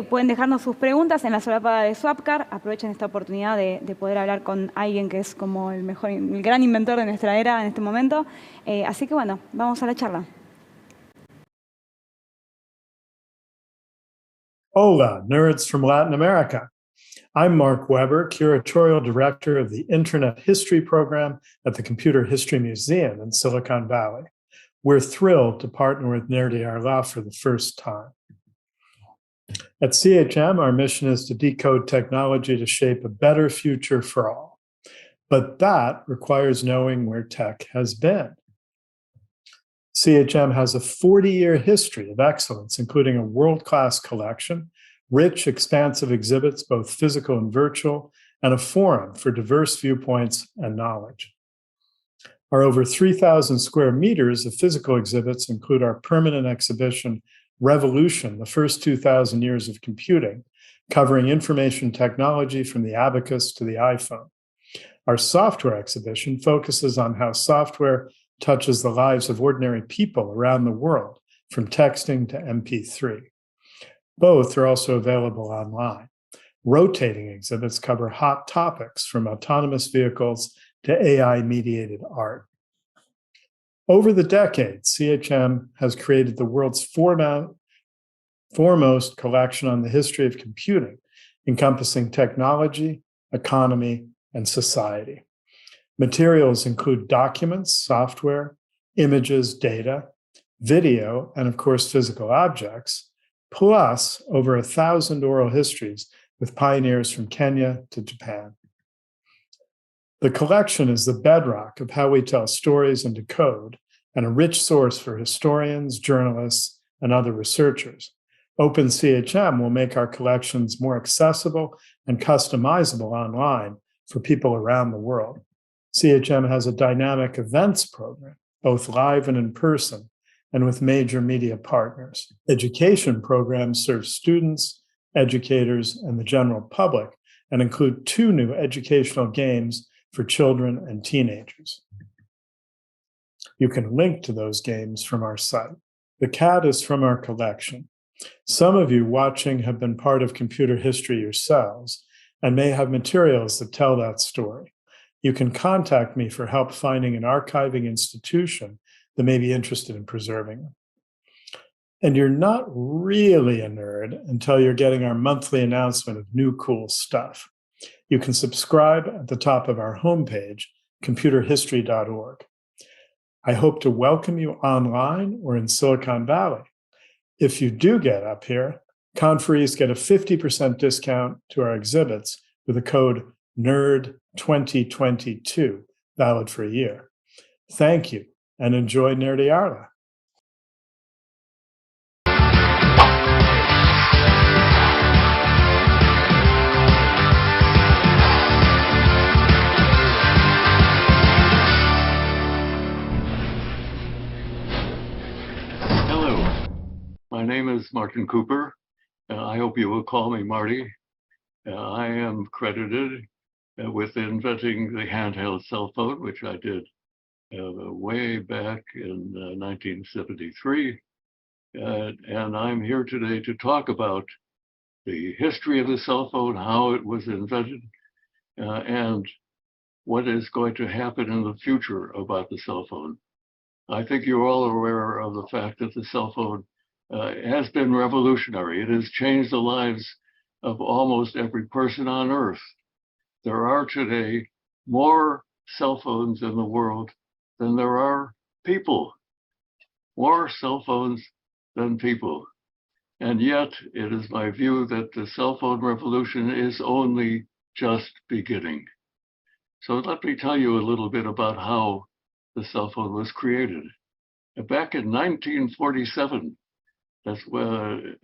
Pueden dejarnos sus preguntas en la solapa de Swapcar. Aprovechen esta oportunidad de poder hablar con alguien que es como el mejor, el gran inventor de nuestra era en este momento. Así que bueno, vamos a la charla. Hola, nerds from Latin America. I'm Mark Weber, Curatorial Director of the Internet History Program at the Computer History Museum in Silicon Valley. We're thrilled to partner with Nerdearla for the first time. At CHM, our mission is to decode technology to shape a better future for all. But that requires knowing where tech has been. CHM has a 40-year history of excellence, including a world-class collection, rich, expansive exhibits, both physical and virtual, and a forum for diverse viewpoints and knowledge. Our over 3,000 square meters of physical exhibits include our permanent exhibition, Revolution, the first 2,000 years of computing, covering information technology from the abacus to the iPhone. Our software exhibition focuses on how software touches the lives of ordinary people around the world, from texting to MP3. Both are also available online. Rotating exhibits cover hot topics from autonomous vehicles to AI-mediated art. Over the decades, CHM has created the world's foremost collection on the history of computing, encompassing technology, economy, and society. Materials include documents, software, images, data, video, and of course, physical objects, plus over 1,000 oral histories with pioneers from Kenya to Japan. The collection is the bedrock of how we tell stories and decode, and a rich source for historians, journalists, and other researchers. OpenCHM will make our collections more accessible and customizable online for people around the world. CHM has a dynamic events program, both live and in person, and with major media partners. Education programs serve students, educators, and the general public, and include 2 new educational games for children and teenagers. You can link to those games from our site. The cat is from our collection. Some of you watching have been part of computer history yourselves and may have materials that tell that story. You can contact me for help finding an archiving institution that may be interested in preserving them. And you're not really a nerd until you're getting our monthly announcement of new cool stuff. You can subscribe at the top of our homepage, computerhistory.org. I hope to welcome you online or in Silicon Valley. If you do get up here, conferees get a 50% discount to our exhibits with the code NERD2022, valid for a year. Thank you, and enjoy Nerdearla. My name is Martin Cooper. I hope you will call me Marty. I am credited with inventing the handheld cell phone, which I did way back in 1973. And I'm here today to talk about the history of the cell phone, how it was invented, and what is going to happen in the future about the cell phone. I think you're all aware of the fact that the cell phone has been revolutionary. It has changed the lives of almost every person on Earth. There are today more cell phones in the world than there are people. More cell phones than people. And yet, it is my view that the cell phone revolution is only just beginning. So let me tell you a little bit about how the cell phone was created. Back in 1947, that's 80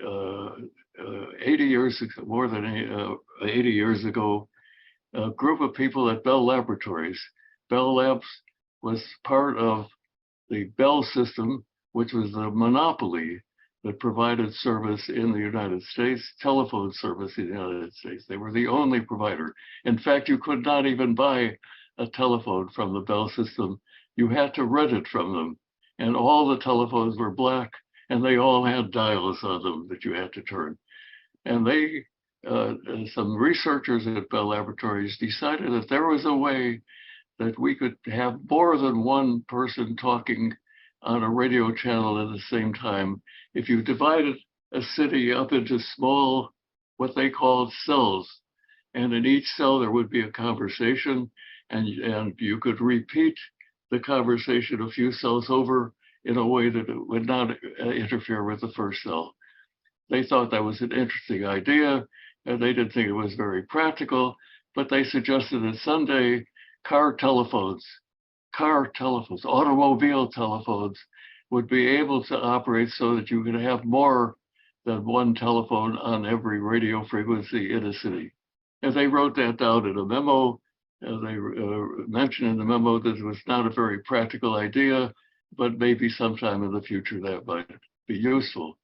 years ago, more than 80 years ago, a group of people at Bell Laboratories. Bell Labs was part of the Bell system, which was the monopoly that provided service in the United States, telephone service in the United States. They were the only provider. In fact, you could not even buy a telephone from the Bell system. You had to rent it from them. And all the telephones were black, and they all had dials on them that you had to turn. And some researchers at Bell Laboratories decided that there was a way that we could have more than one person talking on a radio channel at the same time. If you divided a city up into small, what they called cells, and in each cell there would be a conversation, and you could repeat the conversation a few cells over in a way that it would not interfere with the first cell. They thought that was an interesting idea, and they didn't think it was very practical, but they suggested that someday car telephones, automobile telephones would be able to operate so that you could have more than one telephone on every radio frequency in a city. And they wrote that down in a memo. They mentioned in the memo that it was not a very practical idea, but maybe sometime in the future that might be useful.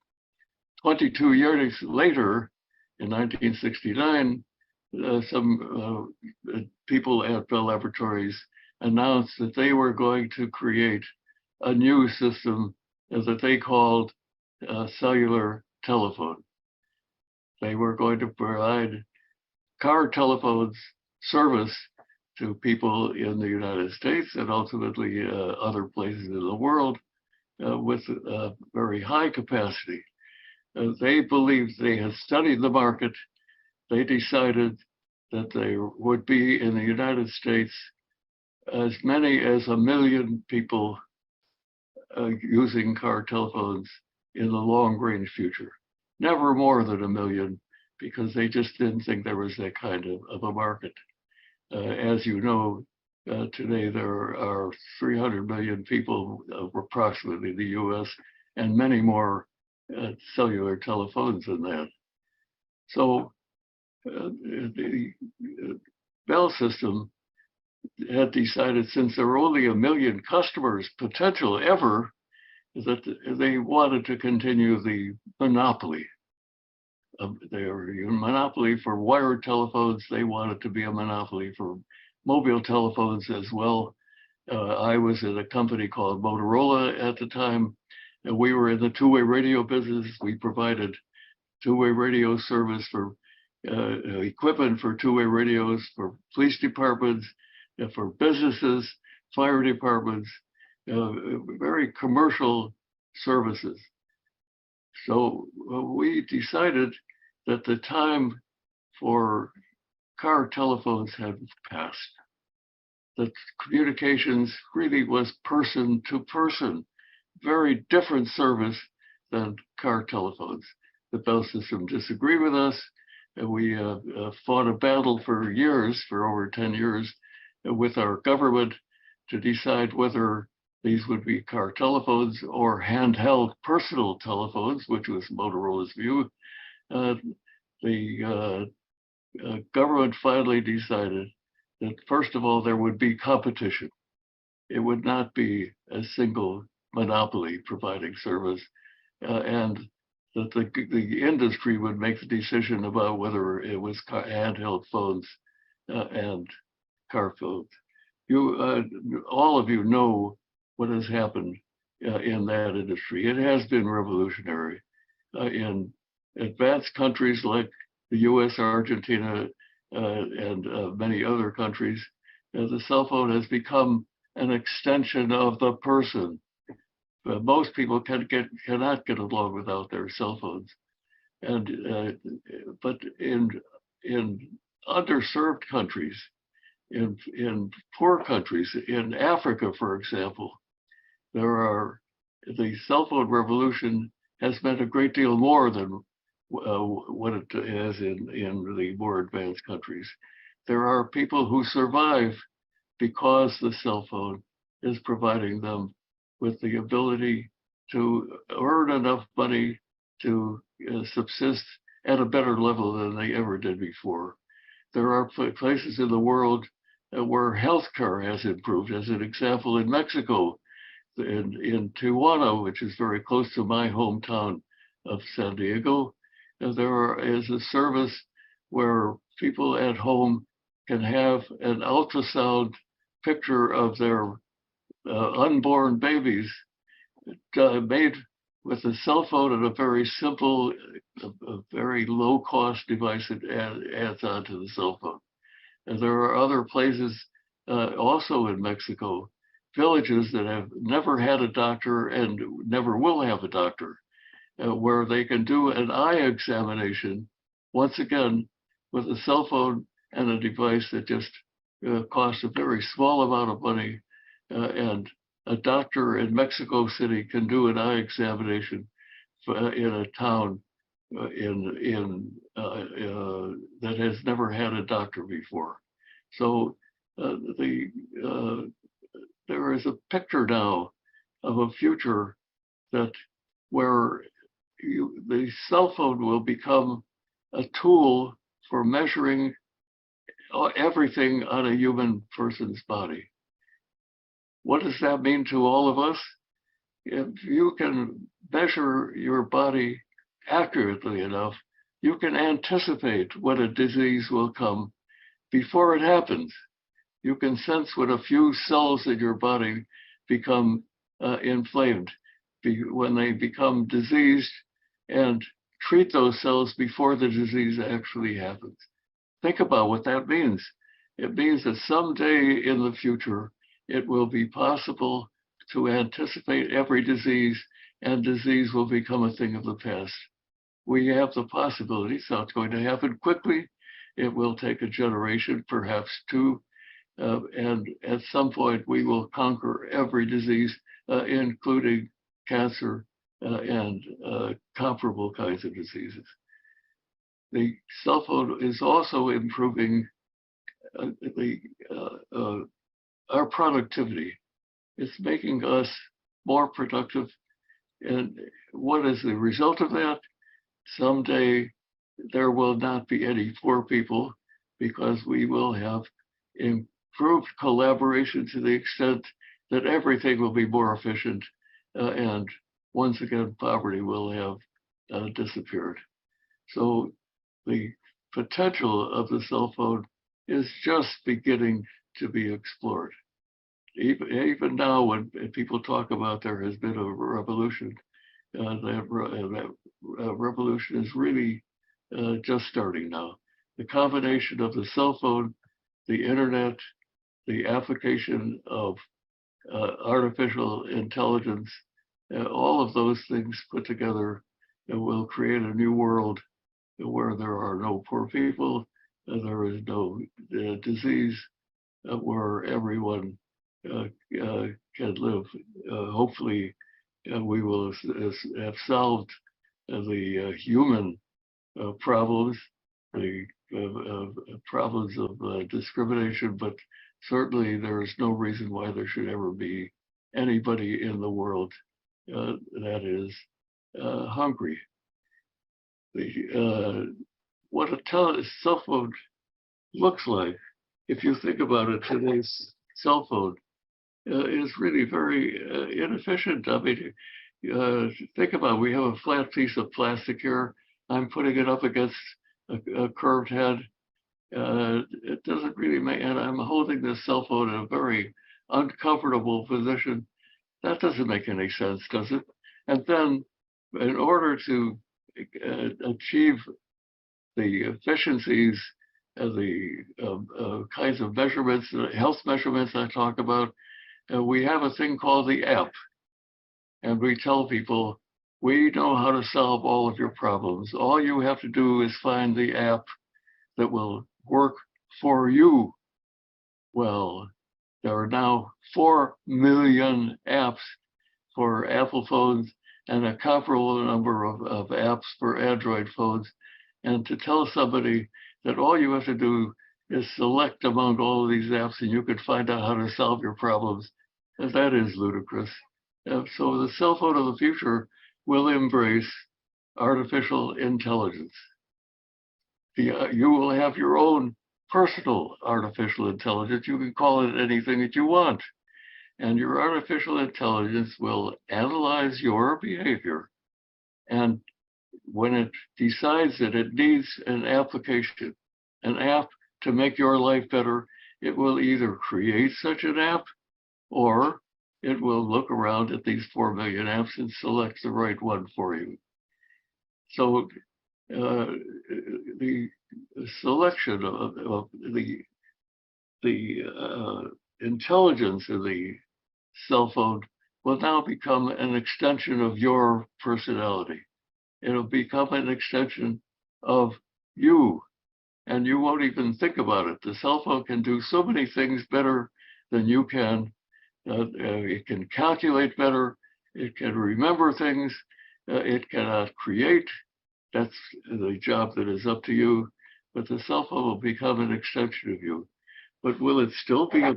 22 years later, in 1969, some people at Bell Laboratories announced that they were going to create a new system that they called cellular telephone. They were going to provide car telephones service to people in the United States and ultimately other places in the world with very high capacity. They believed, they had studied the market. They decided that there would be in the United States as many as 1 million people using car telephones in the long range future. Never more than 1 million, because they just didn't think there was that kind of a market. As you know, today there are 300 million people approximately in the US and many more cellular telephones than that. So the Bell system had decided, since there were only 1 million customers potential ever, that they wanted to continue the monopoly. They were a monopoly for wired telephones. They wanted to be a monopoly for mobile telephones as well. I was at a company called Motorola at the time, and we were in the two-way radio business. We provided two-way radio service for equipment for two-way radios for police departments, for businesses, fire departments, very commercial services. So we decided that the time for car telephones had passed, that communications really was person to person, very different service than car telephones. The Bell system disagreed with us, and we fought a battle for years, for over 10 years, with our government to decide whether these would be car telephones or handheld personal telephones, which was Motorola's view. The government finally decided that, first of all, there would be competition. It would not be a single monopoly providing service, and that the industry would make the decision about whether it was handheld phones and car phones. All of you know what has happened in that industry. It has been revolutionary. In advanced countries like the US, Argentina, and many other countries, the cell phone has become an extension of the person. Most people cannot get along without their cell phones. But in underserved countries, in poor countries, in Africa, for example, the cell phone revolution has meant a great deal more than what it has in the more advanced countries. There are people who survive because the cell phone is providing them with the ability to earn enough money to subsist at a better level than they ever did before. There are places in the world where healthcare has improved. As an example, in Mexico, in Tijuana, which is very close to my hometown of San Diego, there is a service where people at home can have an ultrasound picture of their unborn babies made with a cell phone and a very simple, a very low-cost device that adds onto the cell phone. And there are other places, also in Mexico, villages that have never had a doctor and never will have a doctor, where they can do an eye examination, once again, with a cell phone and a device that just costs a very small amount of money. And a doctor in Mexico City can do an eye examination in a town that has never had a doctor before. So there is a picture now of a future where the cell phone will become a tool for measuring everything on a human person's body. What does that mean to all of us? If you can measure your body accurately enough, you can anticipate when a disease will come before it happens. You can sense when a few cells in your body become inflamed, when they become diseased, and treat those cells before the disease actually happens. Think about what that means. It means that someday in the future, it will be possible to anticipate every disease, and disease will become a thing of the past. We have the possibility. It's not going to happen quickly. It will take a generation, perhaps two, and at some point we will conquer every disease, including cancer and comparable kinds of diseases. The cell phone is also improving our productivity. It's making us more productive. And what is the result of that? Someday there will not be any poor people, because we will have improved collaboration to the extent that everything will be more efficient. And once again, poverty will have disappeared. So the potential of the cell phone is just beginning to be explored. Even now, when people talk about there has been a revolution, that revolution is really just starting now. The combination of the cell phone, the internet, the application of artificial intelligence, all of those things put together will create a new world where there are no poor people, there is no disease, where everyone can live. Hopefully, we will have solved the human problems, the problems of discrimination, but certainly there is no reason why there should ever be anybody in the world that is hungry. What a cell phone looks like, if you think about it, today's cell phone is really very inefficient. I mean, think about it. We have a flat piece of plastic here. I'm putting it up against a curved head. It doesn't really make, and I'm holding this cell phone in a very uncomfortable position. That doesn't make any sense, does it? And then, in order to achieve the efficiencies and the kinds of measurements, health measurements I talk about, we have a thing called the app. And we tell people, we know how to solve all of your problems. All you have to do is find the app that will work for you. Well, there are now 4 million apps for Apple phones and a comparable number of apps for Android phones. And to tell somebody that all you have to do is select among all of these apps and you could find out how to solve your problems, that is ludicrous. So the cell phone of the future will embrace artificial intelligence. You will have your own personal artificial intelligence. You can call it anything that you want. And your artificial intelligence will analyze your behavior. And when it decides that it needs an application, an app to make your life better, it will either create such an app or it will look around at these 4 million apps and select the right one for you. So the selection of the intelligence of the cell phone will now become an extension of your personality. It'll become an extension of you, and you won't even think about it. The cell phone can do so many things better than you can. It can calculate better. It can remember things. It cannot create. That's the job that is up to you. But the cell phone will become an extension of you. But will it still be a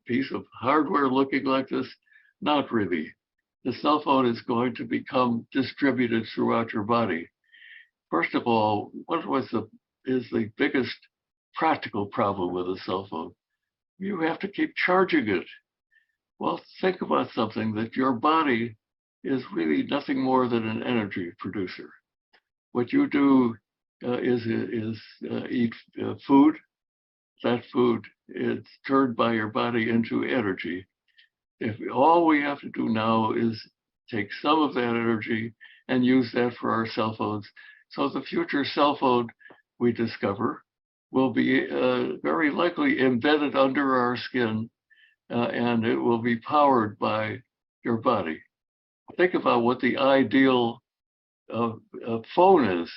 piece of hardware looking like this? Not really. The cell phone is going to become distributed throughout your body. First of all, what is the biggest practical problem with a cell phone? You have to keep charging it. Well, think about something that your body is really nothing more than an energy producer. What you do is eat food. That food is turned by your body into energy. If all we have to do now is take some of that energy and use that for our cell phones. So the future cell phone we discover will be very likely embedded under our skin, and it will be powered by your body. Think about what the ideal phone is.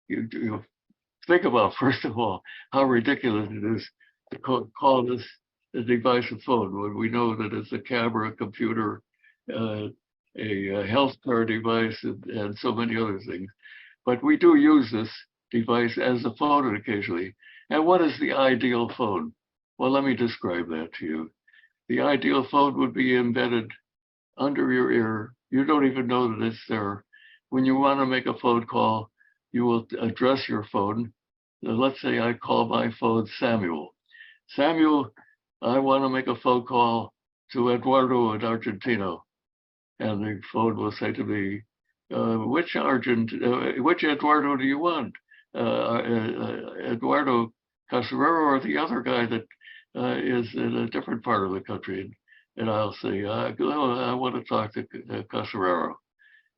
You think about, first of all, how ridiculous it is to call this a device a phone when we know that it's a camera, a computer, a healthcare device, and so many other things. But we do use this device as a phone occasionally. And what is the ideal phone? Well, let me describe that to you. The ideal phone would be embedded under your ear. You don't even know that it's there. When you want to make a phone call, you will address your phone. Let's say I call my phone Samuel. Samuel, I want to make a phone call to Eduardo in Argentina. And the phone will say to me, which Eduardo do you want? Eduardo Considerado or the other guy that is in a different part of the country? And I'll say, I want to talk to Considerado.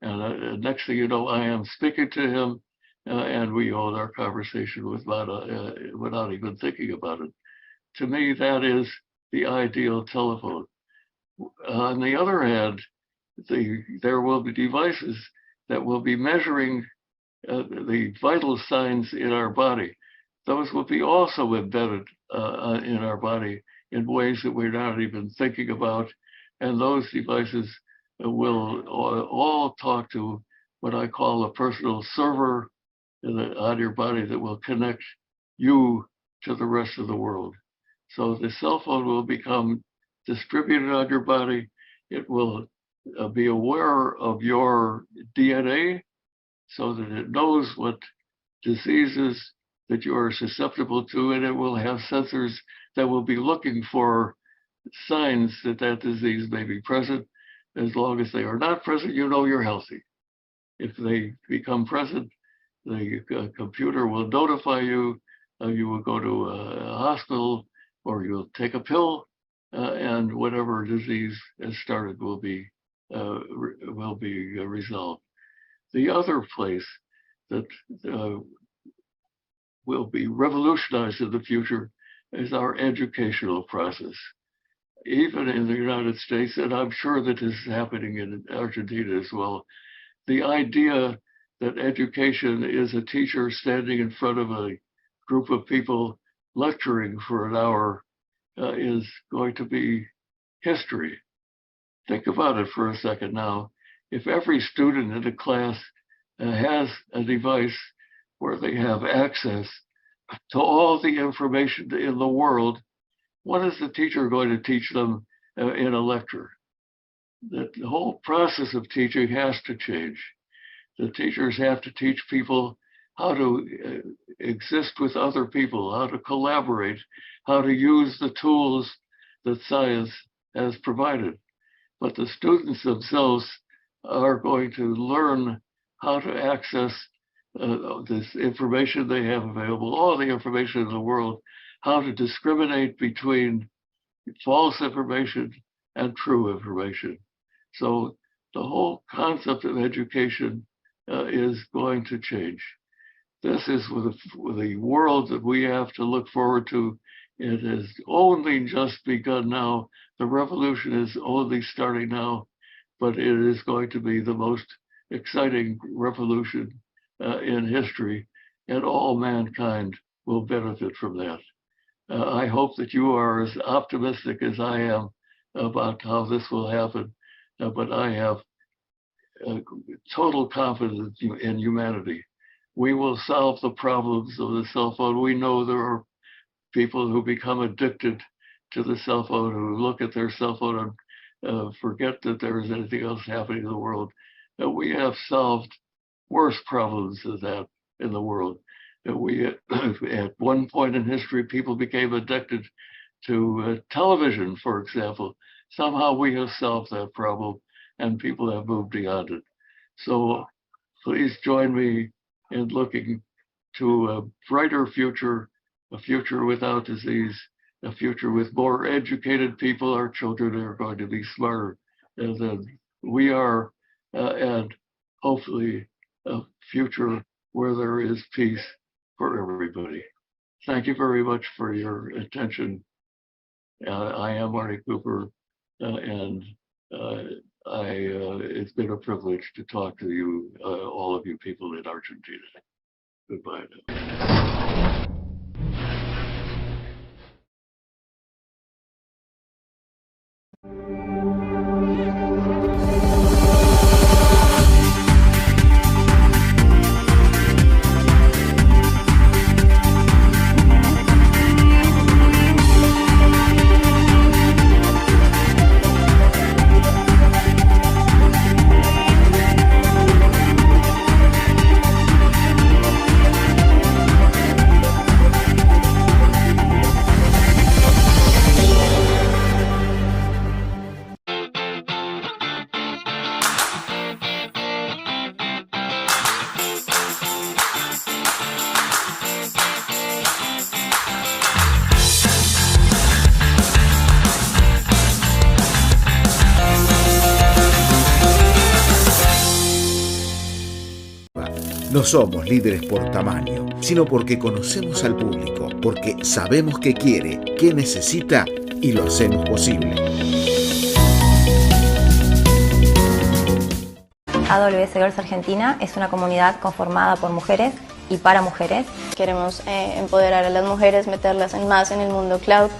And next thing you know, I am speaking to him, and we hold our conversation without even thinking about it. To me, that is the ideal telephone. On the other hand, there will be devices that will be measuring the vital signs in our body. Those will be also embedded in our body in ways that we're not even thinking about. And those devices will all talk to what I call a personal server on your body that will connect you to the rest of the world. So the cell phone will become distributed on your body. It will be aware of your DNA so that it knows what diseases that you are susceptible to, and it will have sensors that will be looking for signs that that disease may be present. As long as they are not present, you know you're healthy. If they become present, the computer will notify you. You will go to a hospital, or you'll take a pill, and whatever disease has started will be resolved. The other place that will be revolutionized in the future is our educational process. Even in the United States, and I'm sure that this is happening in Argentina as well, the idea that education is a teacher standing in front of a group of people lecturing for an hour is going to be history. Think about it for a second now. If every student in a class has a device where they have access to all the information in the world, what is the teacher going to teach them in a lecture? The whole process of teaching has to change. The teachers have to teach people how to exist with other people, how to collaborate, how to use the tools that science has provided. But the students themselves are going to learn how to access this information they have available, all the information in the world, how to discriminate between false information and true information. So the whole concept of education is going to change. This is with the world that we have to look forward to. It has only just begun now. The revolution is only starting now, but it is going to be the most exciting revolution in history, and all mankind will benefit from that. I hope that you are as optimistic as I am about how this will happen, but I have total confidence in humanity. We will solve the problems of the cell phone. We know there are people who become addicted to the cell phone, who look at their cell phone and forget that there is anything else happening in the world. We have solved worse problems than that in the world. We, at one point in history, people became addicted to television, for example. Somehow we have solved that problem, and people have moved beyond it. So please join me in looking to a brighter future, a future without disease, a future with more educated people. Our children are going to be smarter than we are, and hopefully a future where there is peace for everybody. Thank you very much for your attention. I am Marty Cooper, and it's been a privilege to talk to you, all of you people in Argentina. Goodbye now. No somos líderes por tamaño, sino porque conocemos al público, porque sabemos qué quiere, qué necesita y lo hacemos posible. AWS Girls Argentina es una comunidad conformada por mujeres y para mujeres. Queremos empoderar a las mujeres, meterlas más en el mundo cloud.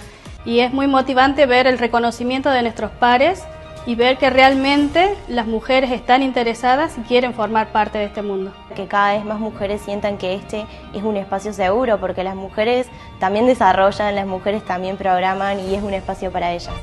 Y es muy motivante ver el reconocimiento de nuestros pares y ver que realmente las mujeres están interesadas y quieren formar parte de este mundo. Que cada vez más mujeres sientan que este es un espacio seguro, porque las mujeres también desarrollan, las mujeres también programan y es un espacio para ellas.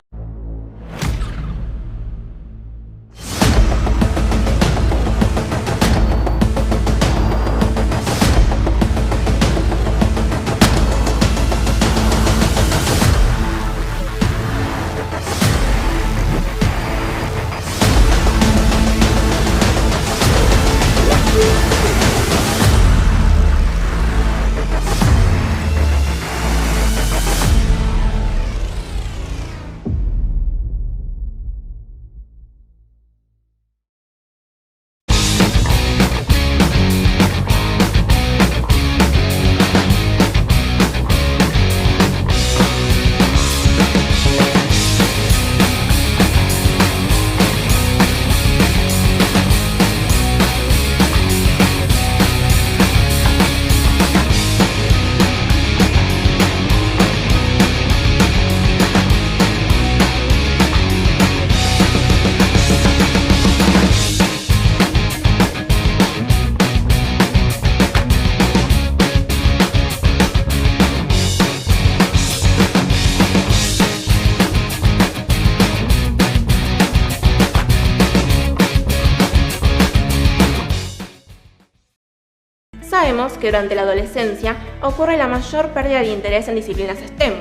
Sabemos que durante la adolescencia ocurre la mayor pérdida de interés en disciplinas STEM.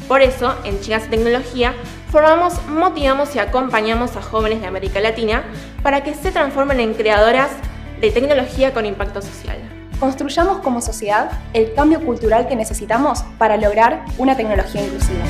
Por eso, en Chicas y Tecnología, formamos, motivamos y acompañamos a jóvenes de América Latina para que se transformen en creadoras de tecnología con impacto social. Construyamos como sociedad el cambio cultural que necesitamos para lograr una tecnología inclusiva.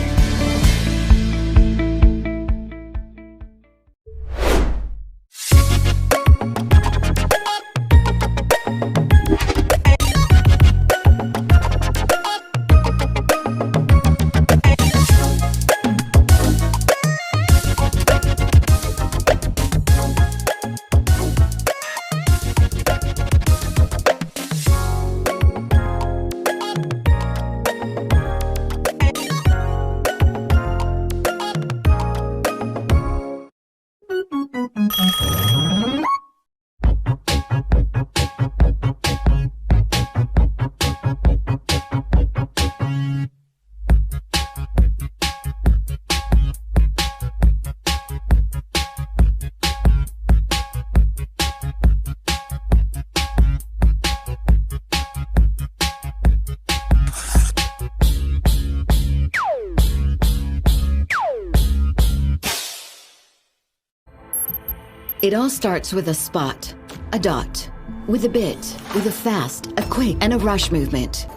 It all starts with a spot, a dot, with a bit, with a fast, a quick, and a rush movement.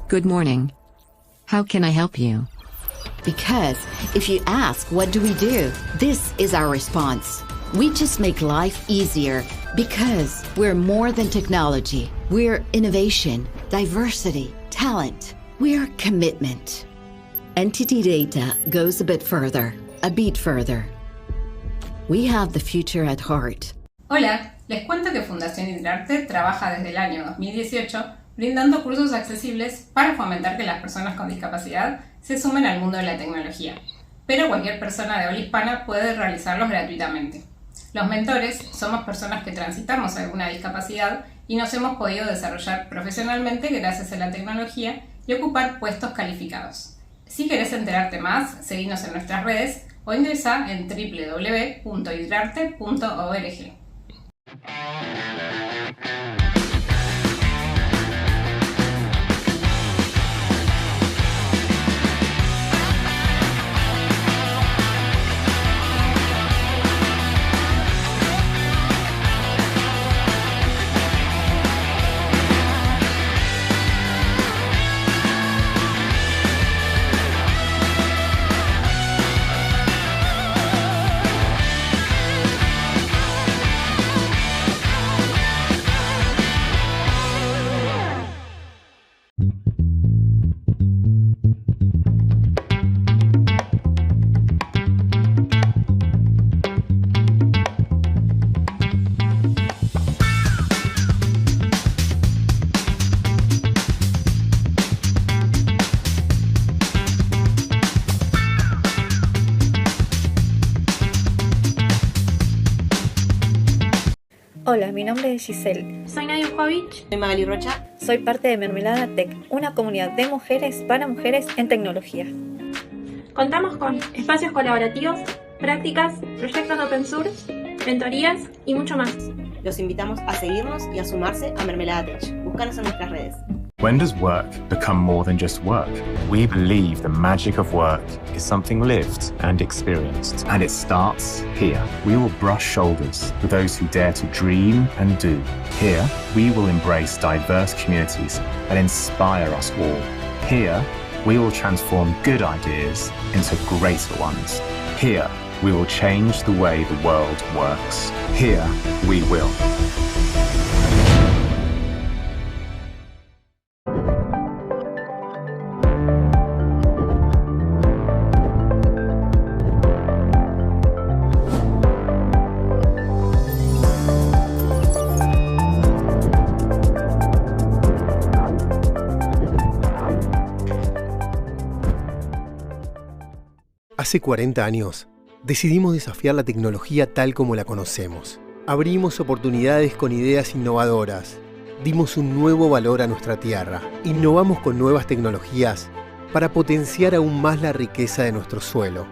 Good morning. How can I help you? Because if you ask, what do we do? This is our response. We just make life easier because we're more than technology. We're innovation, diversity, talent. We're commitment. Entity Data goes a bit further, a beat further. We have the future at heart. Hola, les cuento que Fundación Inventor trabaja desde el año 2018 brindando cursos accesibles para fomentar que las personas con discapacidad se sumen al mundo de la tecnología, pero cualquier persona de habla hispana puede realizarlos gratuitamente. Los mentores somos personas que transitamos alguna discapacidad y nos hemos podido desarrollar profesionalmente gracias a la tecnología y ocupar puestos calificados. Si querés enterarte más, seguinos en nuestras redes o ingresa en www.hidrarte.org. Hola, mi nombre es Giselle. Soy Nadia Ujovich. Soy Magali Rocha. Soy parte de Mermelada Tech, una comunidad de mujeres para mujeres en tecnología. Contamos con espacios colaborativos, prácticas, proyectos de open source, mentorías y mucho más. Los invitamos a seguirnos y a sumarse a Mermelada Tech. Búscanos en nuestras redes. When does work become more than just work? We believe the magic of work is something lived and experienced, and it starts here. We will brush shoulders with those who dare to dream and do. Here, we will embrace diverse communities and inspire us all. Here, we will transform good ideas into greater ones. Here, we will change the way the world works. Here, we will. Hace 40 años, decidimos desafiar la tecnología tal como la conocemos. Abrimos oportunidades con ideas innovadoras. Dimos un nuevo valor a nuestra tierra. Innovamos con nuevas tecnologías para potenciar aún más la riqueza de nuestro suelo.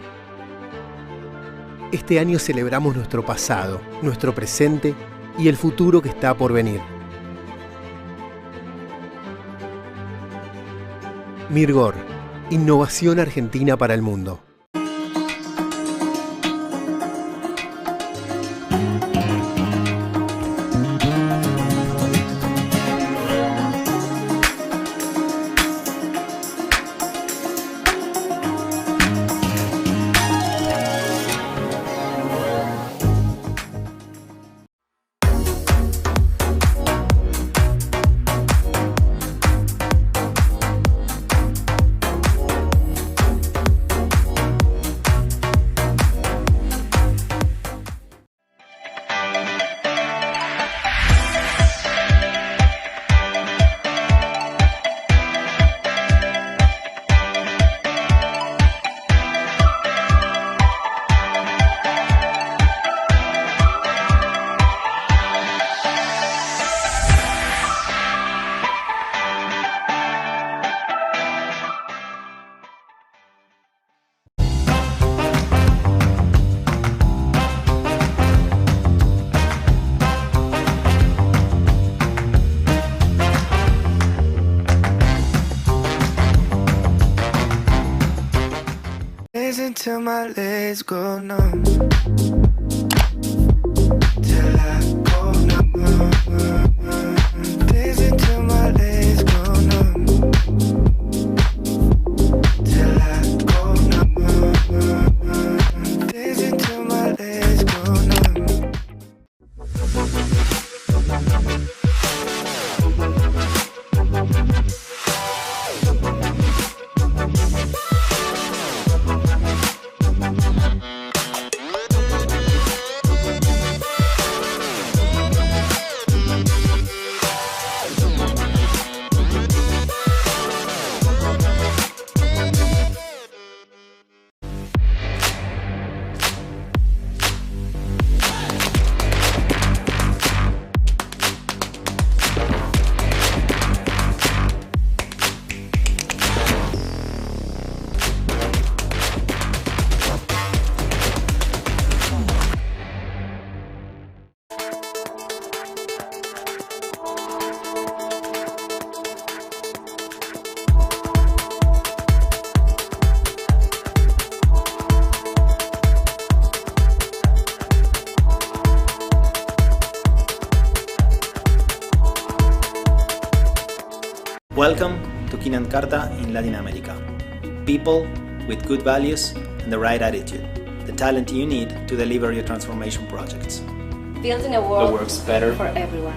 Este año celebramos nuestro pasado, nuestro presente y el futuro que está por venir. Mirgor, innovación argentina para el mundo. Till my legs go numb. Welcome to Kinan Carta in Latin America. People with good values and the right attitude. The talent you need to deliver your transformation projects. Building a world that works better for everyone.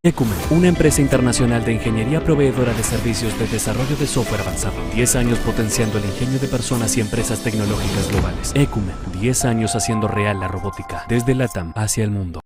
Ecumen, una empresa internacional de ingeniería proveedora de servicios de desarrollo de software avanzado. 10 años potenciando el ingenio de personas y empresas tecnológicas globales. Ecumen, 10 años haciendo real la robótica, desde LATAM hacia el mundo.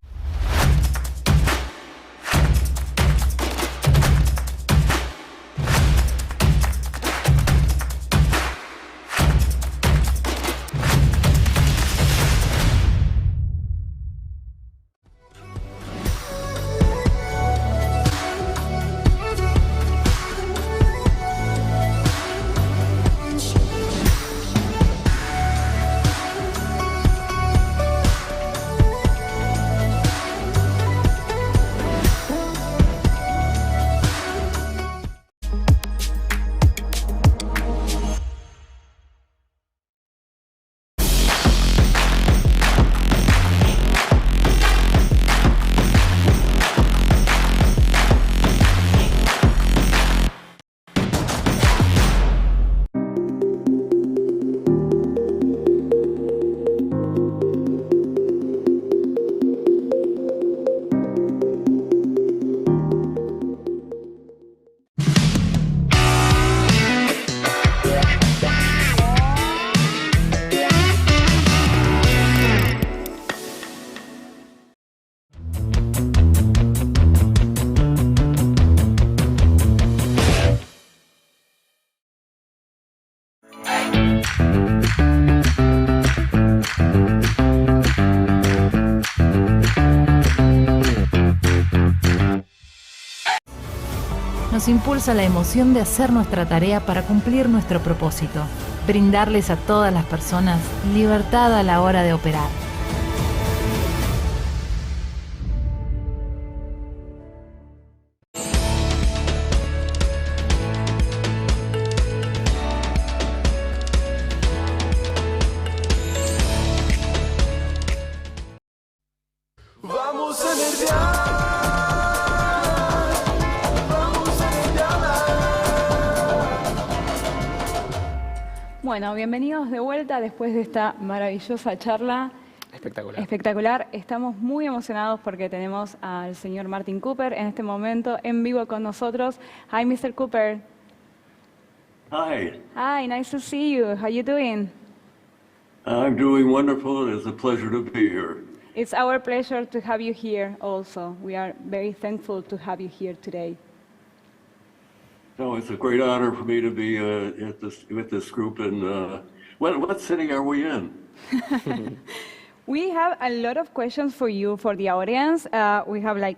Nos impulsa la emoción de hacer nuestra tarea para cumplir nuestro propósito, brindarles a todas las personas libertad a la hora de operar. Vamos a nerdear. Bueno, bienvenidos de vuelta después de esta maravillosa charla. Espectacular. Estamos muy emocionados porque tenemos al señor Martin Cooper en este momento en vivo con nosotros. Hi, Mr. Cooper. Hi. Hi, nice to see you. How you doing? I'm doing wonderful. It is a pleasure to be here. It's our pleasure to have you here also. We are very thankful to have you here today. No, it's a great honor for me to be with this group. And what city are we in? We have a lot of questions for you, for the audience. We have like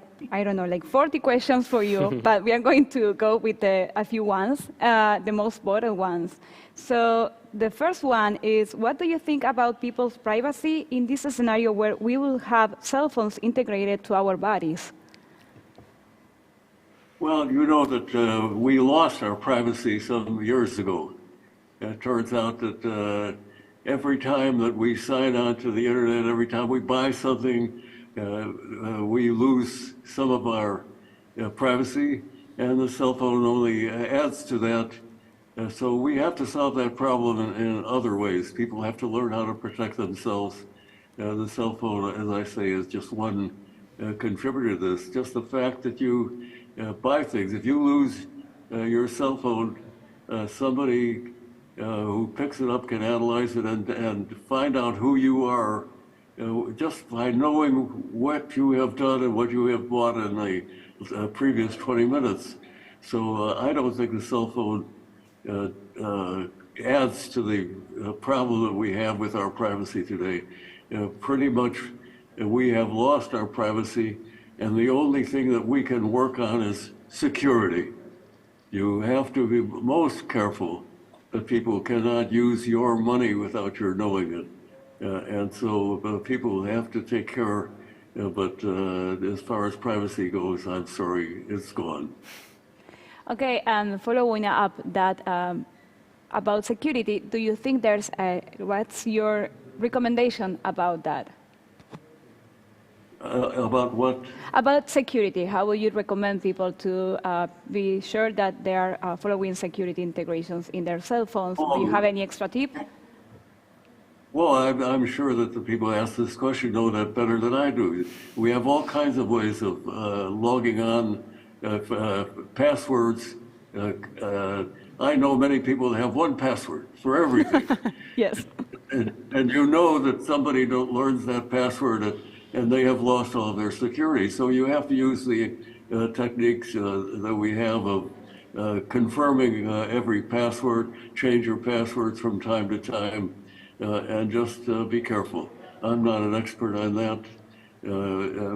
40 questions for you, but we are going to go with a few ones, the most voted ones. So the first one is, what do you think about people's privacy in this scenario where we will have cell phones integrated to our bodies? Well, you know that we lost our privacy some years ago. It turns out that every time that we sign on to the internet, every time we buy something, we lose some of our privacy, and the cell phone only adds to that. So we have to solve that problem in other ways. People have to learn how to protect themselves. The cell phone, as I say, is just one contributor to this. Just the fact that you buy things. If you lose your cell phone, somebody who picks it up can analyze it and find out who you are just by knowing what you have done and what you have bought in the previous 20 minutes. So I don't think the cell phone adds to the problem that we have with our privacy today. Pretty much we have lost our privacy, and the only thing that we can work on is security. You have to be most careful that people cannot use your money without your knowing it. And so people have to take care, but as far as privacy goes, I'm sorry, it's gone. Okay, and following up that about security, do you think what's your recommendation about that? About what? About security. How would you recommend people to be sure that they are following security integrations in their cell phones? Do you have any extra tip? Well, I'm sure that the people who ask this question know that better than I do. We have all kinds of ways of logging on, passwords. I know many people that have one password for everything. Yes. And you know that somebody learns that password and they have lost all of their security. So you have to use the techniques that we have of confirming every password, change your passwords from time to time, and just be careful. I'm not an expert on that,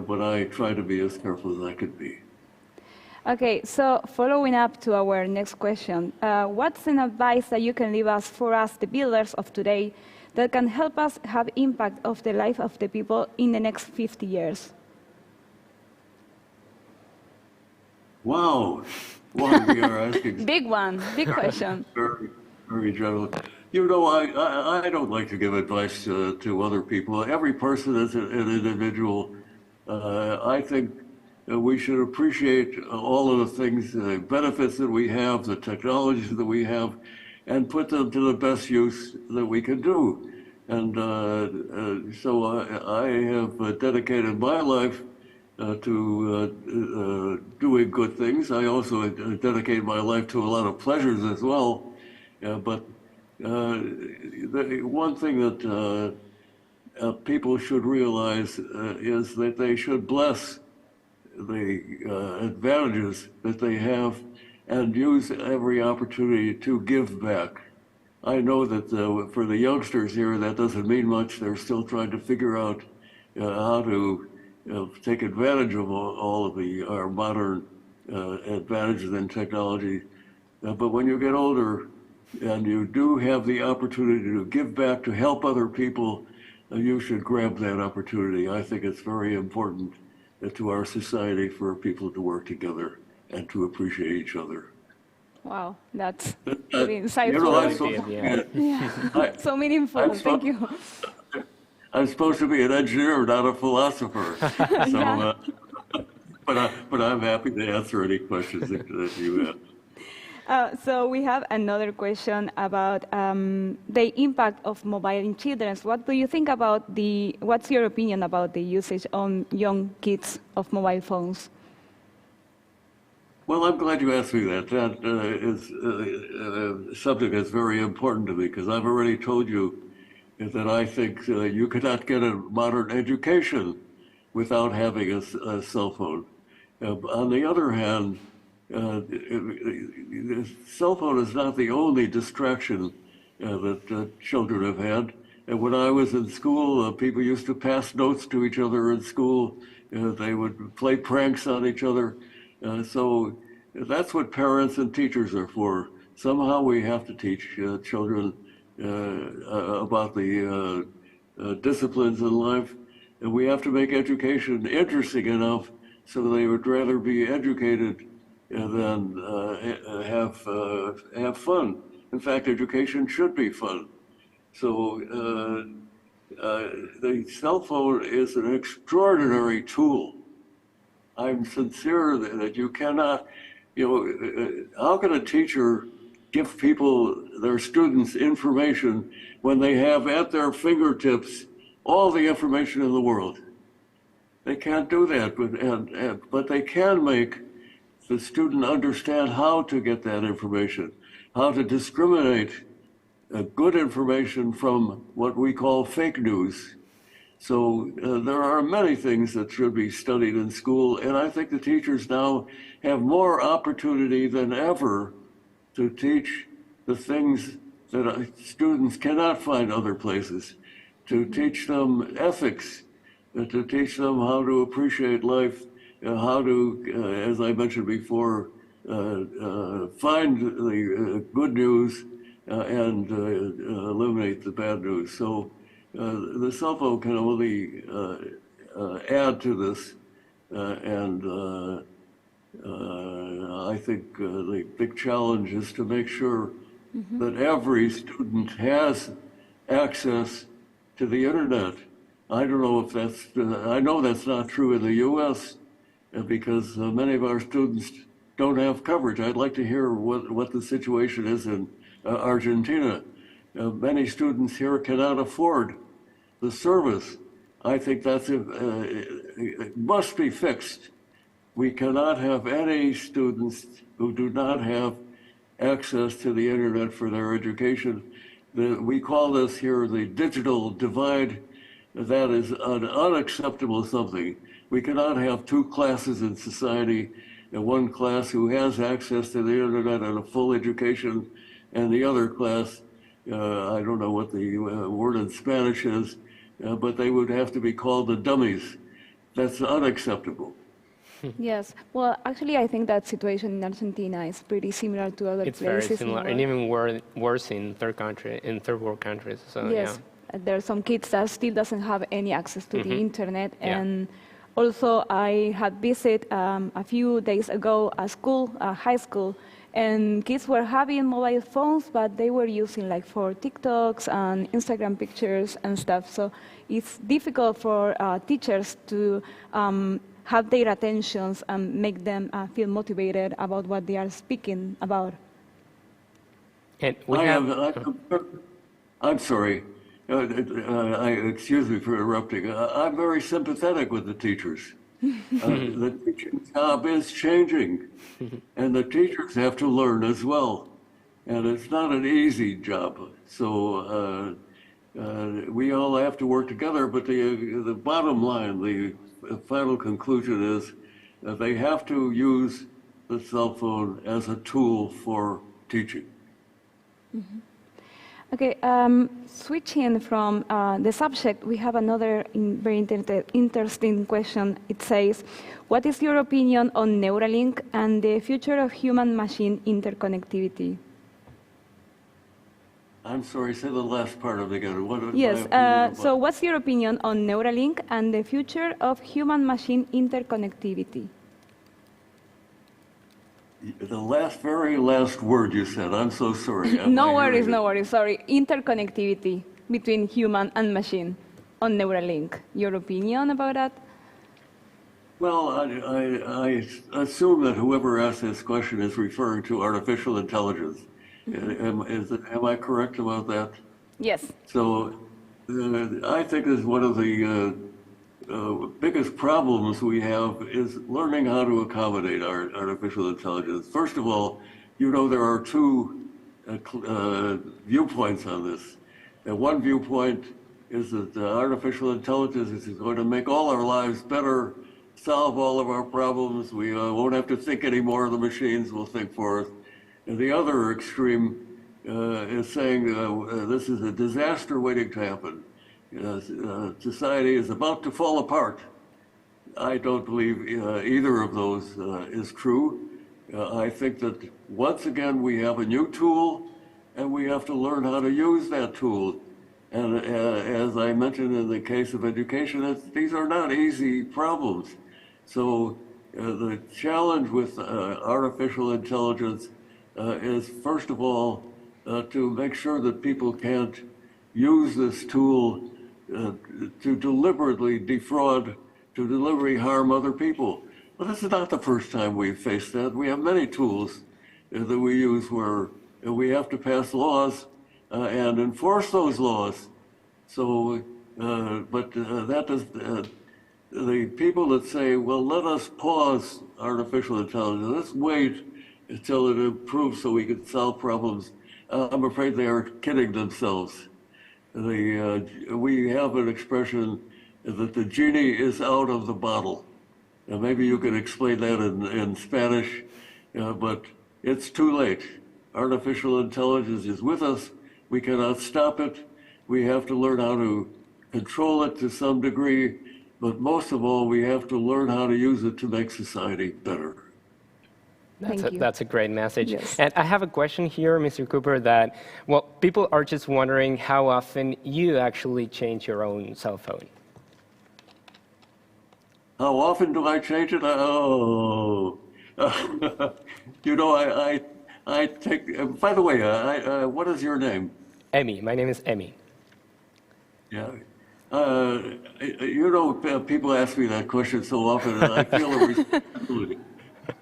but I try to be as careful as I could be. Okay, so following up to our next question, what's an advice that you can leave us for us, the builders of today, that can help us have impact of the life of the people in the next 50 years? Wow, what we are asking. Big one, big question. Very, very general. You know, I don't like to give advice to other people. Every person is an individual. I think we should appreciate all of the things, the benefits that we have, the technologies that we have, and put them to the best use that we can do. And so I have dedicated my life to doing good things. I also dedicate my life to a lot of pleasures as well. But the one thing that people should realize is that they should bless the advantages that they have and use every opportunity to give back. I know that for the youngsters here, that doesn't mean much. They're still trying to figure out how to take advantage of all of our modern advantages in technology. But when you get older and you do have the opportunity to give back, to help other people, you should grab that opportunity. I think it's very important to our society for people to work together and to appreciate each other. Wow, that's really insightful. So meaningful. Thank you. I'm supposed to be an engineer, not a philosopher. So, but I'm happy to answer any questions that you have. So we have another question about the impact of mobile in children. What do you think about what's your opinion about the usage on young kids of mobile phones? Well, I'm glad you asked me that. That is a subject that's very important to me because I've already told you that I think you cannot get a modern education without having a cell phone. On the other hand, the cell phone is not the only distraction that children have had. And when I was in school, people used to pass notes to each other in school. They would play pranks on each other. So that's what parents and teachers are for. Somehow we have to teach children about the disciplines in life. And we have to make education interesting enough so they would rather be educated than have fun. In fact, education should be fun. So the cell phone is an extraordinary tool. I'm sincere that you cannot, how can a teacher give their students information when they have at their fingertips all the information in the world? They can't do that, but they can make the student understand how to get that information, how to discriminate good information from what we call fake news. So there are many things that should be studied in school, and I think the teachers now have more opportunity than ever to teach the things that students cannot find other places, to teach them ethics, to teach them how to appreciate life, how to, as I mentioned before, find the good news and eliminate the bad news. So the cell phone can only add to this, and I think the big challenge is to make sure that every student has access to the internet. I don't know if that's, I know that's not true in the U.S. Because many of our students don't have coverage. I'd like to hear what the situation is in Argentina. Many students here cannot afford the service. I think that's it must be fixed. We cannot have any students who do not have access to the internet for their education. We call this here the digital divide. That is an unacceptable something. We cannot have two classes in society, and one class who has access to the internet and a full education, and the other class, I don't know what the word in Spanish is, but they would have to be called the dummies. That's unacceptable. Yes. Well, actually, I think that situation in Argentina is pretty similar to other it's places. It's very similar, and even worse in third world countries. So, yes. Yeah. There are some kids that still doesn't have any access to the internet. Yeah. And also, I had visited a few days ago a school, a high school, and kids were having mobile phones, but they were using like for TikToks and Instagram pictures and stuff. So it's difficult for teachers to have their attentions and make them feel motivated about what they are speaking about. And I'm sorry. Excuse me for interrupting. I'm very sympathetic with the teachers. The teaching job is changing, and the teachers have to learn as well. And it's not an easy job. So we all have to work together, but the bottom line, the final conclusion is that they have to use the cell phone as a tool for teaching. Okay, switching from the subject, we have another very interesting question. It says, what is your opinion on Neuralink and the future of human-machine interconnectivity? I'm sorry, say the last part of it again. Yes, so what's your opinion on Neuralink and the future of human-machine interconnectivity? The very last word you said, I'm so sorry. No worries, sorry. Interconnectivity between human and machine on Neuralink. Your opinion about that? Well, I assume that whoever asked this question is referring to artificial intelligence. Am I correct about that? Yes. So I think is one of the biggest problems we have is learning how to accommodate our artificial intelligence. First of all, you know there are two viewpoints on this. One viewpoint is that artificial intelligence is going to make all our lives better, solve all of our problems. We won't have to think anymore. The machines will think for us. And the other extreme is saying this is a disaster waiting to happen. Society is about to fall apart. I don't believe either of those is true. I think that once again we have a new tool and we have to learn how to use that tool. And as I mentioned in the case of education, these are not easy problems. So the challenge with artificial intelligence is first of all to make sure that people can't use this tool to deliberately defraud, to deliberately harm other people. Well, this is not the first time we've faced that. We have many tools that we use where we have to pass laws and enforce those laws. So, but that does, the people that say, well, let us pause artificial intelligence, let's wait until it improves so we can solve problems, I'm afraid they are kidding themselves. We have an expression that the genie is out of the bottle. Maybe you can explain that in Spanish, but it's too late. Artificial intelligence is with us, We cannot stop it. We have to learn how to control it to some degree, but most of all, we have to learn how to use it to make society better. That's a great message. Yes. And I have a question here, Mr. Cooper, that, well, people are just wondering how often you actually change your own cell phone. How often do I change it? Oh, you know, I take, by the way, what is your name? Emmy. My name is Emmy. Yeah. You know, people ask me that question so often, and I feel a responsibility.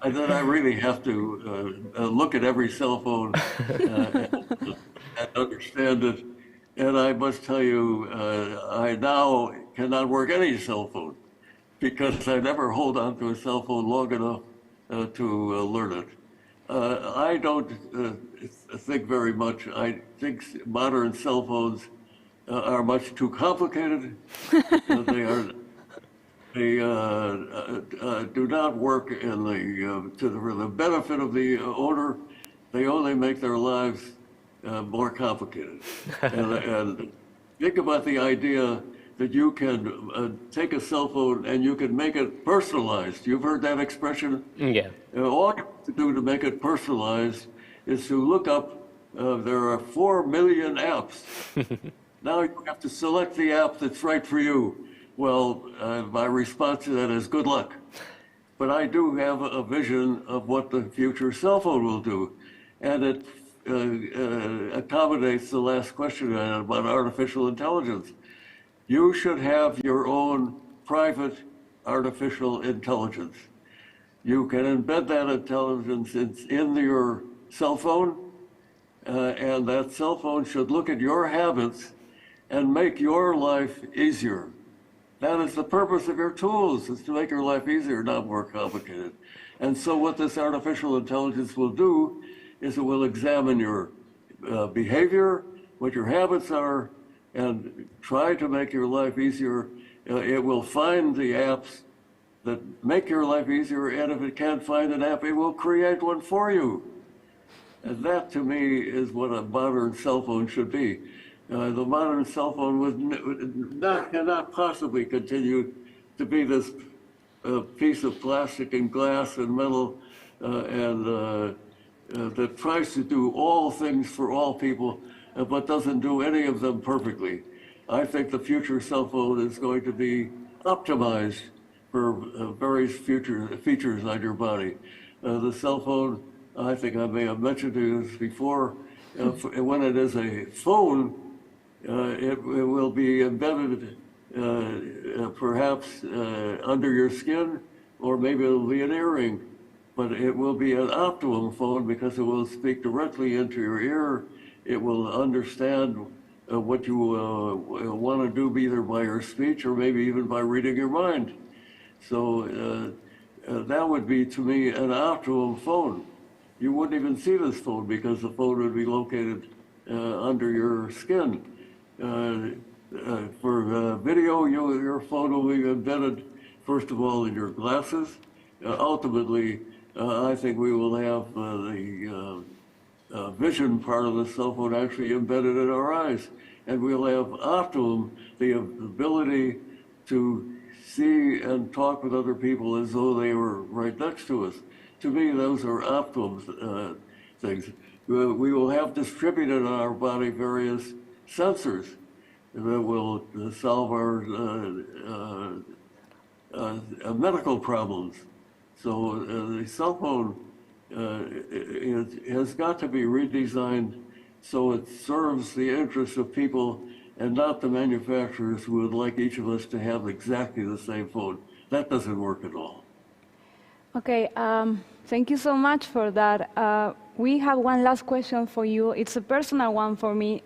And then I really have to look at every cell phone and understand it. And I must tell you, I now cannot work any cell phone because I never hold on to a cell phone long enough to learn it. I don't think very much. I think modern cell phones are much too complicated. They do not work in to the benefit of the owner. They only make their lives more complicated. And think about the idea that you can take a cell phone and you can make it personalized. You've heard that expression? Yeah. All you have to do to make it personalized is to look up, there are 4 million apps. Now you have to select the app that's right for you. Well, my response to that is good luck. But I do have a vision of what the future cell phone will do. And it accommodates the last question about artificial intelligence. You should have your own private artificial intelligence. You can embed that intelligence in your cell phone, and that cell phone should look at your habits and make your life easier. That is the purpose of your tools, is to make your life easier, not more complicated. And so what this artificial intelligence will do is it will examine your behavior, what your habits are, and try to make your life easier. It will find the apps that make your life easier, and if it can't find an app, it will create one for you. And that, to me, is what a modern cell phone should be. The modern cell phone cannot possibly continue to be this piece of plastic and glass and metal that tries to do all things for all people, but doesn't do any of them perfectly. I think the future cell phone is going to be optimized for various future features on your body. The cell phone, I think I may have mentioned to you this before, when it is a phone, it will be embedded perhaps under your skin, or maybe it'll be an earring, but it will be an optimum phone because it will speak directly into your ear. It will understand what you want to do, either by your speech or maybe even by reading your mind. So that would be, to me, an optimum phone. You wouldn't even see this phone because the phone would be located under your skin. For video, your phone will be embedded, first of all, in your glasses. Ultimately, I think we will have the vision part of the cell phone actually embedded in our eyes. And we'll have optimum, the ability to see and talk with other people as though they were right next to us. To me, those are optimum things. We will have distributed in our body various sensors that will solve our medical problems. So the cell phone has got to be redesigned so it serves the interests of people and not the manufacturers who would like each of us to have exactly the same phone. That doesn't work at all. Okay, thank you so much for that. We have one last question for you. It's a personal one for me.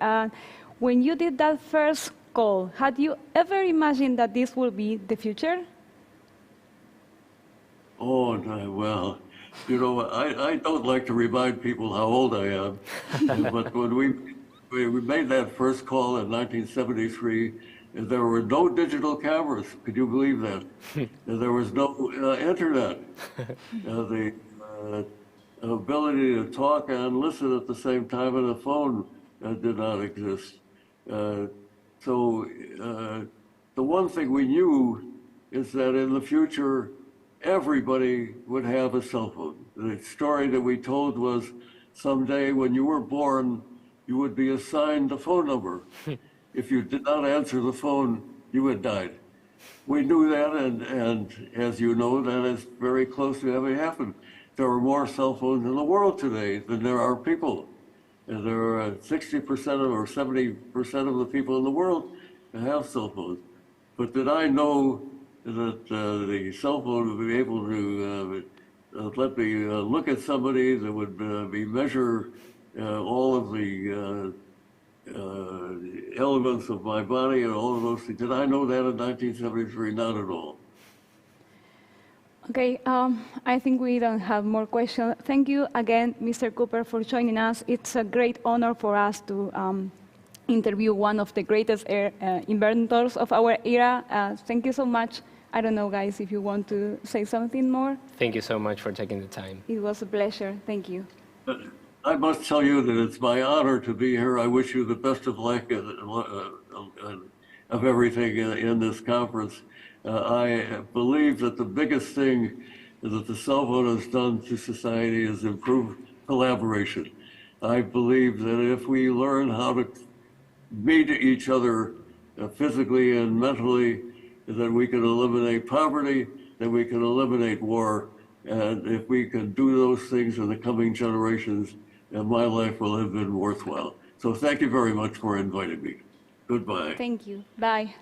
When you did that first call, had you ever imagined that this will be the future? Oh, no, well, you know, I don't like to remind people how old I am, but when we made that first call in 1973, there were no digital cameras. Could you believe that? There was no internet. The ability to talk and listen at the same time on the phone did not exist. So the one thing we knew is that in the future, everybody would have a cell phone. The story that we told was someday when you were born, you would be assigned a phone number. If you did not answer the phone, you had died. We knew that, and as you know, that is very close to having happened. There are more cell phones in the world today than there are people. And there are 60% or 70% of the people in the world that have cell phones. But did I know that the cell phone would be able to let me look at somebody that would measure all of the elements of my body and all of those things? Did I know that in 1973? Not at all. Okay, I think we don't have more questions. Thank you again, Mr. Cooper, for joining us. It's a great honor for us to interview one of the greatest inventors of our era. Thank you so much. I don't know, guys, if you want to say something more. Thank you so much for taking the time. It was a pleasure. Thank you. I must tell you that it's my honor to be here. I wish you the best of luck of everything in this conference. I believe that the biggest thing that the cell phone has done to society is improve collaboration. I believe that if we learn how to meet each other physically and mentally, that we can eliminate poverty, that we can eliminate war, and if we can do those things in the coming generations, my life will have been worthwhile. So thank you very much for inviting me. Goodbye. Thank you. Bye.